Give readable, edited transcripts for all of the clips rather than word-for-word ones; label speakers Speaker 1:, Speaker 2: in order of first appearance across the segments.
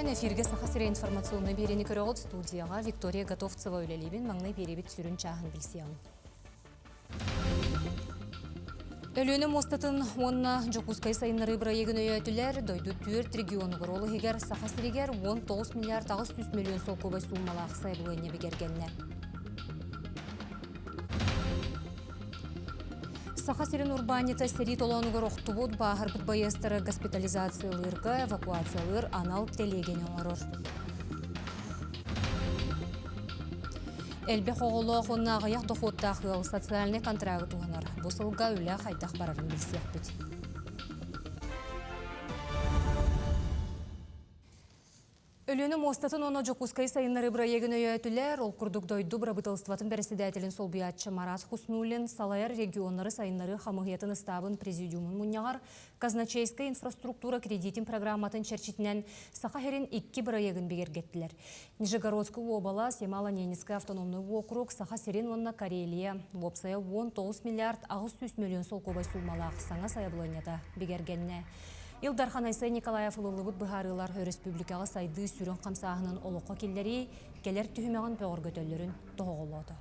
Speaker 1: Бүгін эфирге сақасыры информационный берені көріғыт студияға Виктория Готовцева өлелебен маңнай беребет сүрін чағын білсеуін. Өліні мостатын онына жоқускай сайынлары бірайегін өйетілер дойды 4 регионы құролы егер сақасырегер 19 миллиард 900 миллион сол көбай суммалы ақсай бұлайыне бігергенне. Сахасирин урбанита серит олонугар оқтубуд бахар бут байыстары госпитализациялырга эвакуациялыр анал телеген оңорор. Элбе хоголо хонна аяқ доходтақ ел социальный контракт уғанар. Бұсылға үлі қайдақ барарын білсек бүт. Өліні мостатын оны жоқускай сайынлары бірайегін өйетілер, ол күрдік дойду бірабытылыстыватын бәріседәтілін сол биятчы Марат Хуснулин салайыр регионлары сайынлары қамығетін ұстабын президиумын мұнияғар казначейская инфраструктура кредитин программатын черчетінен Сахахерин 2 бірайегін бігергеттілер. Нижегородская обала, Семало-Ненецкий автономный округ, Сахасерин онна Карелия, вопсая 19 миллиард 900 миллион сол көбай суммалақ саңа саябыланета бігергенне. Илдархан Айсай Николаев ұлылыбыт бұғарылар республикаға сайды сүрін қамсағының олыққа келдері келер түхімеғін пөғір көтөлерін тоғылады.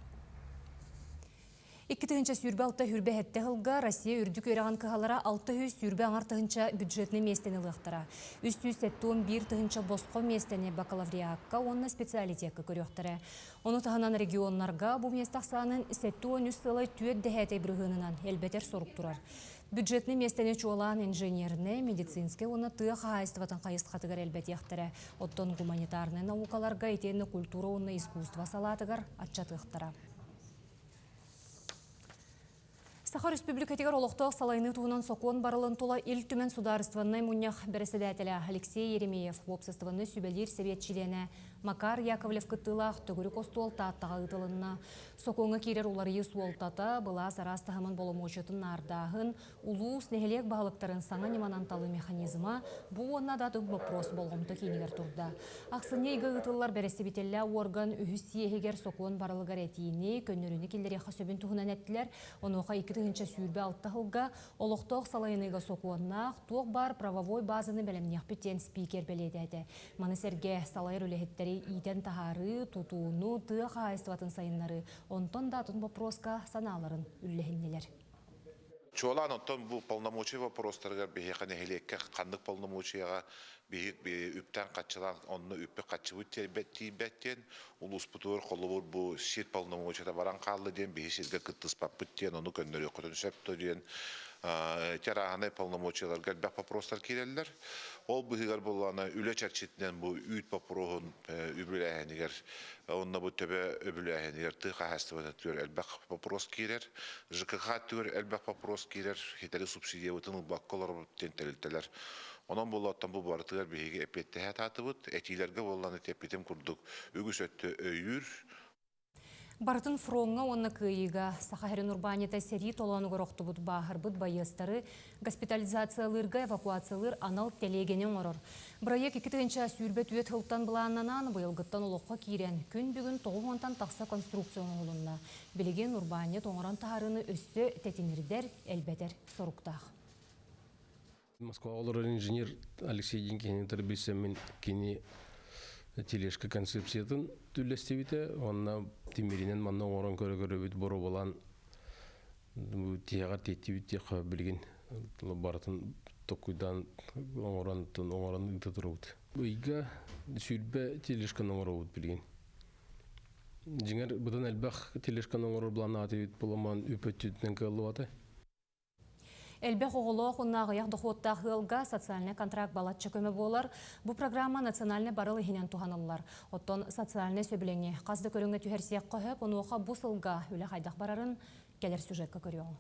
Speaker 1: 2-тігінші сүрбе 6 хүрбе әтті ғылға Россия үрдік өріған кығалара 600 сүрбе аңар-тығынша бюджетні местені лықтыра. 311-тігінші босқо местені бакалавриаққа, онына специалитеткі көріқтірі. Оны тағынан регионларға бұл местақ сағының 7-13 сылай түйет дәхәтей бірғынынан әлбетер сорук тұрар. Бюджетный местені чуалан инженерны, медицинский, оны тыға қайыстыватын қайыстықатығар әлбәт яқтыры. Оттон гуманитарны наукаларға етені культура, оны искусства салатығар атчатықтыра. Саха республикатығар олықтық салайны туғынан соқуын барылын тола ил түмен сударыстыванны мұнях бәріседәтілі Алексей Еремеев опсыстыванны сүбелер себетчилене Макар Яковлев кыттылақ түгірі костуол таттаға ұтылынна. Соқуыңы керер олар ес уолтата бұла сарастығымын болымочытын ардағын улус нехелек бағылықтарын саңа немананталы механизма бұл онна даты вопрос болғымты кейнігер тұрда. Ақсыне игі ұтылар бәресебетелі орган үхісі егер соқуын барылығар әтейіне көніріні келдері қасөбін тұғынан әттілер. Оныға 2-тігінші сүйірбе 6 ғылға олықтық салайыныға соқуыннақ тоқ бар правовой базаны бәлемнеқ біттен спикер бәледі. Манысерге салайыр өлігеттері итен тахары, тутуыну, тыға қайыстыватын сайынлары, онтон датын вопроска саналарын үлләхіннелер.
Speaker 2: Чуалан онтон бұл полномочий вопростарға бейеқан әхелекке қандық полномочияға үптен қатчылан, онны үппе қатчывыт тейбәттен, улус бұтығыр қолы бұл сет полномочияда баран қалды ден, бейесерге күттіспап бүттен, оны көннері құтын сөпті ден, терағаны полномочияларға бәк вопростар келелер. Ол бұғығар болғаны үлі чәрчетінен бұл үйт папырығын үбіләхенігер, онына бұл төбе үбіләхенігер тұға әстіваны түр әлбәқ папырос керер, ЖКХ түр әлбәқ папырос керер, хетері субсидия өтінің баққалар тентелілтелер. Онан бұл аттан бұл барытығар бейге әпетті әт атыбыд, әтилерге болғаны тәпетім күрдік үгіс өтті өйір.
Speaker 1: Бартын фронға онны күйіға Сахарин урбанита сери толаны ғыроқты бұд бағыр бұд байыстары госпитализациялырға эвакуациялыр анал телегенен орыр. Бірайек 2-тігінші сүрбе түйет ғылттан бұланынан бұйылғыттан олыққа кейрен күн бүгін тоғуантан тақса конструкцияны олынна. Білеген урбанет оңыран тағарыны өсті тәтінірдер әлбәтер соруқтақ.
Speaker 3: Москва олар инженер Алексей Денькенен тәрбесімен кені телешкі концепциятын түлестебіті, онына темерінен манна оңыран көрі бүт бұры болан тияғар теттебіті білген барытын тоқуйдан оңыран ұйты тұрғыд. Үйгі сүйлбе телешкан оңыры бұд білген. Жеңер бұдан әлбәқ телешкан оңыры бұлан аты бүт боламан үпөттетінен көлі баты.
Speaker 1: Әлбәқ оғылық ұнағы яқ дұқуыттақ ғылға социальный контракт балатчы көмі болар. Бұл программа национальный барылы хинен туғанылар. Оттон социальный сөбілене қазды көріңі түйерсек қойып, оны оға бұл сылға үлі қайдақ барарын келер сюжетқа көріуің.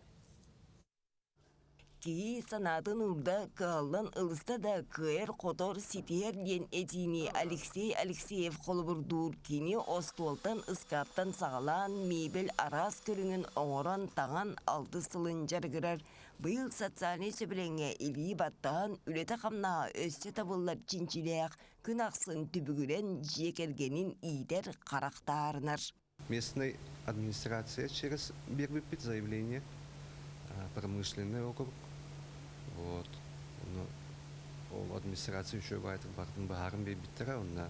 Speaker 4: Ки санатын урда каллан ылыста да кэр котор ситер ден этини Алексей Алексеев холбурдур кини остуолтан ыскаптан сағалан мебел арас көріңін оңоран таған алты сылын жаргырар. Бұл социальный сөбіленге илі баттаған үлеті қамна өсте табылар чинчилеяқ күн ақсын түбігірен жекергенін идер қарақтарынар.
Speaker 5: Местная администрация через Бербипит заявление промышленный округ. Вот. ол администрация еще байтыр бартын баарын бейбиттера, онна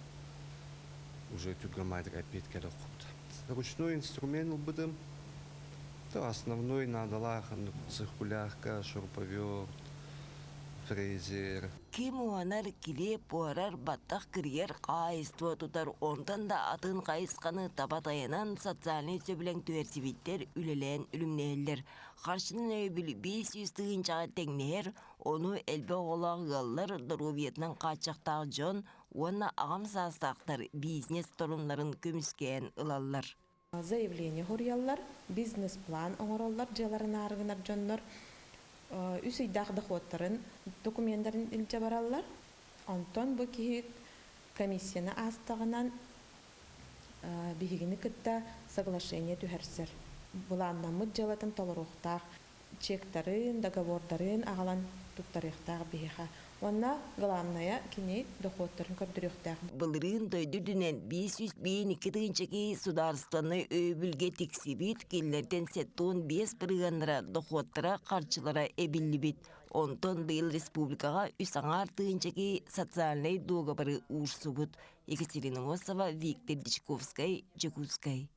Speaker 5: уже тюргамайдыр опять кәді құпты. Ручной инструмент ұлбыдым. Основной надала циркулярка, шуруповерт, фрезер.
Speaker 4: Ким уанар киле пуарар баттах кирьер кайство тутар онтан да атын кайысканы табатаянан социальный сөбілен түерсибиттер үлелен үлімнейлер. Қаршының өйбіл 500 тыгынчаға теңнер, оны әлбе оғылағылар дұрубиетнан қачақтағы жон, оны ағам састақтар бизнес тұрымларын көміскен ылалар.
Speaker 6: Заявление хорьяллар, бизнес-план оңороллар, жаларын арғынар жоннор, үсейдақ доходтарын, документтарын илче бараллар. Онтон бұл кейі комиссияны астағынан бігігіні күтті соглашение түхәрсір. Бұл аннамыд жалатын толыруқтақ, чектарын, договордарын ағалан туттарықтақ бігіға. Онна главная кини доходтарын көрдіріқтақ.
Speaker 4: Былырын дойдүдінен 500 бейін 2 тыгынчаки сударстваны өйбілге тексибит, келлерден сеттуын 5 бірғандыра доходтара қарчылара әбілі Онтон бейл республикаға үсаңар тыгынчаки социальный договоры урсубут. Екатерина Осова, Виктор Дичковскай, Джекускай.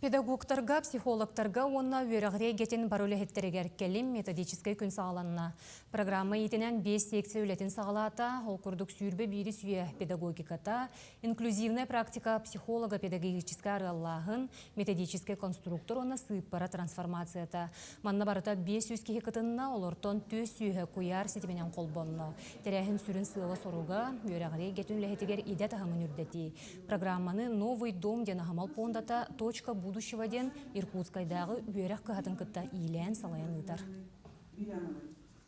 Speaker 1: Педагогтарға, психологтарға онна өріғре гетін барулехеттерегер келім методическай күн сағаланына. Программа етінен 5 секция үлетін сағалата, ол күрдік сүйірбе бейді сүйе педагогиката, инклюзивная практика психолога педагогическай арғаллағын, методическай конструктор оны сыппара трансформацията. Манна барыта 500 кеге кытынна олортон төс сүйе куяр сетіменен қолбонны. Терәхін сүрін сыйлы соруға өріғре гетін лехетегер иде тағымын үрдеті. Программаны «Новый дом» дені хамал пондата точка будущего ден Иркутскайдағы бөрек қағатын күтті илен салайын ұйтар.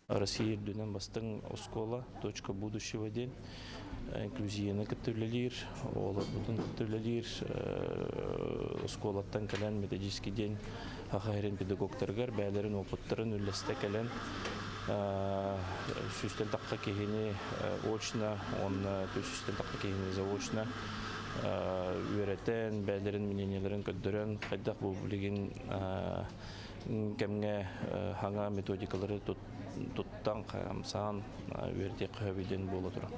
Speaker 7: Россия дүнен бастың оскола точка будущего ден инклюзияны күттілелер, олы бұтын күттілелер, осколаттан кәлен методический ден ағайрен педагогтарғар бәлерін опыттарын үлісті кәлен сүстен таққа кегені очна, оны төсістен таққа кегені заочна үйретен, бәлерін, мненияларын көддірін, қайдақ бұл білген кәмге хаңа методикалары тұттан қамсан үйерде қөбеден болы тұра.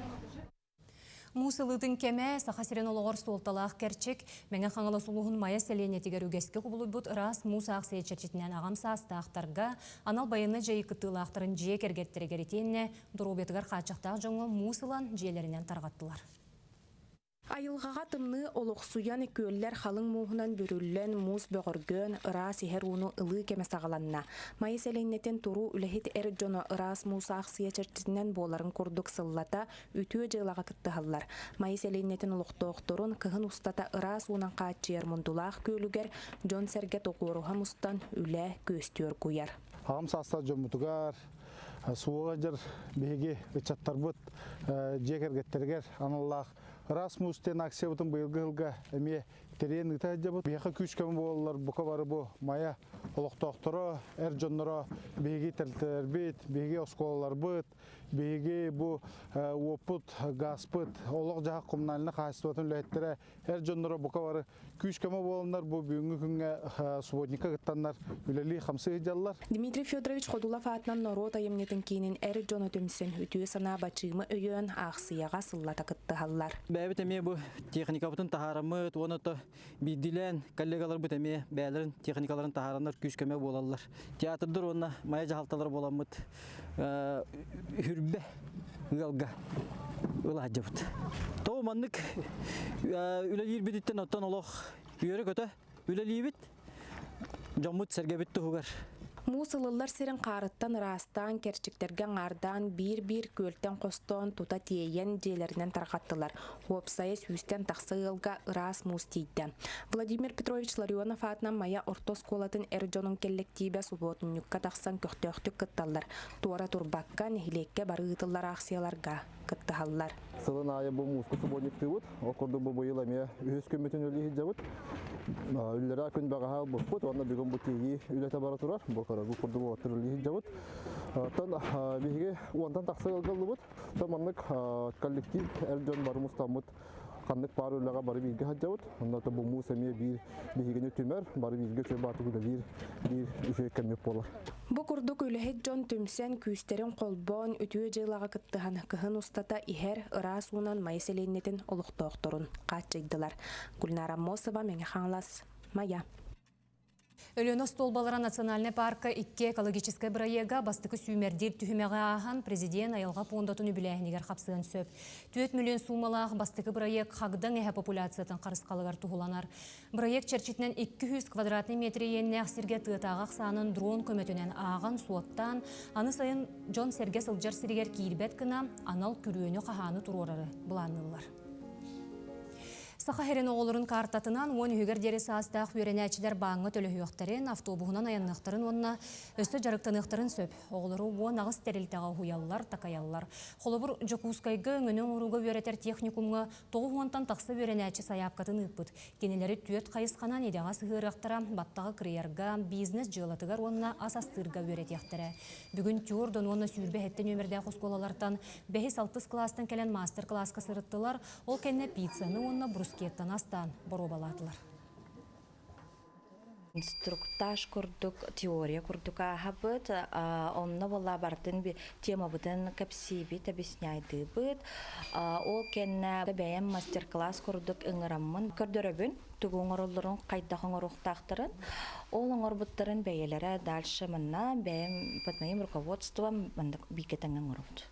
Speaker 1: Мусылытын кеме сахасирен олығыр столталақ кәрчек, мәңін қаңылы сұлуғын майя сәлене тегер үгескі құбылы бұд ұрас муса ақсыя чәрчетінен ағам саасты ақтарға, анал байыны жайы күттілі ақтырын жие кергеттері керетеніне дұробетігер қачақтақ жоңы мусылан жиелерінен тарғаттылар.
Speaker 8: Айылғаға тымны олық суян көллер қалың мұғынан бүріллен муз бөғіргөн ырас ихер уну ылы кеме сағаланна. Майыс әлейнетен туру үләхет әр жоны ырас муса ақсия чәрчетінен боларын күрдік сыллата үтіө жайлаға кіттіғалар. Майыс әлейнетен олықтоқтырын кығын ұстата ырас унан қачер мұндулақ көлігер жон сәрге тоқуыруға мұстан үлә көстер көйер.
Speaker 9: Ағам саста жомутугар, суыға жыр беге үтчаттар бұд, жекергеттергер аналлақ. Расмустен акция бұтын бұйылғы ғылға әме терен ұта жабыд. Беға күшкемі болалар бұқа бары бұ мая олықтақтыры, әр жонлары беге тәлтер бет, беге осколалар бұд, беге бұ опыт, газ бұд, олық жаға құмналына қайсытуатын үләттері әр жонлары бұқа бары күшкемі болалар бұ бүгінгі күнге субботника ғыттанлар үләлі қамсы ғыджалар.
Speaker 8: Дмитрий Федорович Ходулов атынан норот айымнетін кейінен әр жоны төмсен үтіе сана бачымы өйен ақсияға сыллата кытты халлар.
Speaker 10: Бәбіт әме бұ техника бұтын тахарамы, оны та бидділен коллегалар бұт әме бәлерін техникаларын тахарандар күшкеме болалар. Театрдыр онына мая жағалталар боламыд хүрбе ұялға ұла жабыд. Тоғы маннық үләлер бедеттен оттан олық үйері көті үләлер бет жамыд сәрге бетті ұғар.
Speaker 8: Мусылылар сирен қарыттан растан керчиктерген ардан bir көлтен қостон тута тиейен желерінен тарқаттылар. Опсайы сүйістен тақсығылға ырас мустейді. Владимир Петрович Ларионов атынан мая ортос колатын әрджонын келлектибе субботынюкка тақсан көқтөқтік кытталар. Туара турбаққа нехилекке барығытылар ақсияларға кыттығалар.
Speaker 9: Сылын айы бұл мусты субботникті бұд, оқырды бұл бұйыл әме үйіз көметін өлі жабыд. Үллері күн бағаға бұд, онда бүгін бұл тегі үлеті бара тұрар. Бұл қарағы құрды бұл аттыр өлі жабыд. Беге ондан тақсы қалғалы бұд. Таманлық коллектив әрджон барымыз тамыд. Kandık parolaga bari bilgi hacavut. Onda da bu musemiye bir bihigini tümer bari bilgi çöp batı da bir üşe kemip bolar.
Speaker 8: Bu kurduk ülhet John Tümsen küsterin kolbon ütüye jılaga kıttıhan kıhın ustata iher ıras unan mayıselennetin oluk doktorun kaçıydılar. Gulnara Mosova menge xanlas Maya.
Speaker 1: Өлөнос Толбалара национальный парка 2 экологическая проекта бастыкы сүймердер түхімеға ахан президент айылға пондатын үбіләхінегер қапсыған сөп. 4 миллион сумалақ бастыкы проект қағдың әхе популяциятын қарысқалығар тұғыланар. Проект черчетінен 200 квадратный метрі енне ақсерге тыытағақ санын дрон көметінен аған суоттан, аны сайын Джон Серге сылжар сиригер кейірбет кіна анал күрүйені қағаны тұрорары бұланылар. Саха херен оғылырын картатынан он үйгер дері састақ үйренәчілер баңы төліхүйіқтарын, автобуғынан аяннықтарын онына өсті жарықтанықтарын сөп. Оғылыры он ағыз тәрілтіға хуяллар, такаяллар. Қолыбыр жокускайғы өңінің ұруға өретер техникумға тоғы онтан тақсы үйренәчі саяпқатын ұппыд. Кенелері түйет қайысқанан едеға сығырықтара, баттағы кірерға, бизнес жылатығар онына асастырға өретектірі. Бүгін тюрдон онына сүйірбе әттен өмірді қосқолалартан 5-6 кластан кәлен мастер-класска сырыттылар, ол кәнне пиццаны онына брускеттан астан боробалатылар.
Speaker 11: Инструктаж курдук, теория курдук ахабыт, онна болла бартын би тема бутын капсибит объясняйды быт. Ол кенне бәйем мастер-класс курдук ыңыраммын. Көрдөрөбүн тугуңорулларын кайдахың рухтактырын. Ол ыңырбыттарын бәйелері дальше мына бәйем под руководством бикетеңен ыңырбыт.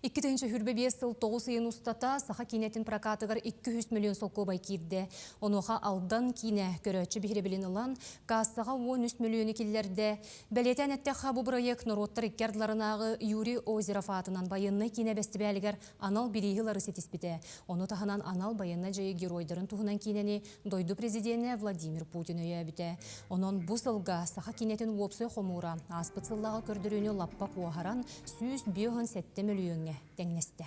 Speaker 1: 2-нче хүрбе 5 сыл 9 ыйын устата саха кинетин прокатыгар 200 миллион солко бай кирде. Онуха алдан кине көрөчү бихребилин улан кассага 13 миллион киллерде. Белетен әттеха бу проект нороттар иккердларынагы Юрий Озеров атынан байынны кине бестибелигер анал бирихилары сетиспите. Ону таханан анал байынна жайы геройдарын туһунан кинени дойду президенте Владимир Путин өйөбите. Онон бу сылга саха кинетин уопсой хомура аспыцыллага көрдөрүүнү лаппа куахаран 107 миллионга теңнесте.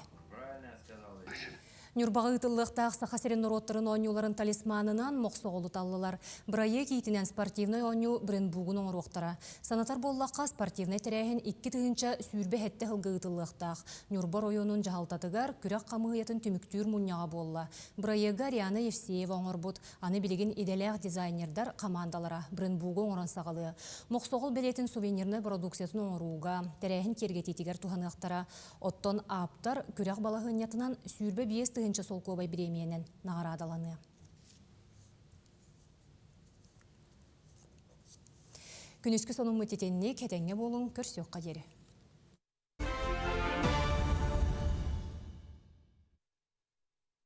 Speaker 1: Нюрбағы ытыллықтақ сақасерен нұроттарын ойнуларын талисманынан моқсоғылы таллылар. Бірайе кейтінен спортивной ойну брендбуғын оңыроқтара. Санатар боллаққа спортивной тәрәйін 2-тігінші сүйірбе әтті ғылғы ытыллықтақ. Нюрбар ойонun жағалтатығар күрек қамығыятын түміктүр мұнняға болла. Бірайеға Риана Евсеева оңыр бұд. Аны білеген иделәқ дизайнердар командалара брендбуғы оңыран сағалы. Моқсоғыл белетін сувенирны продукциясын оңыруға. Тәрәйін кергететігер туғанықтара. Оттон аптар күрек балағынятынан сүйірбе бейесті сол көбай біременен нағарадаланы. Күніскі соның мүтетеніне кетенге болың көрсек қадері.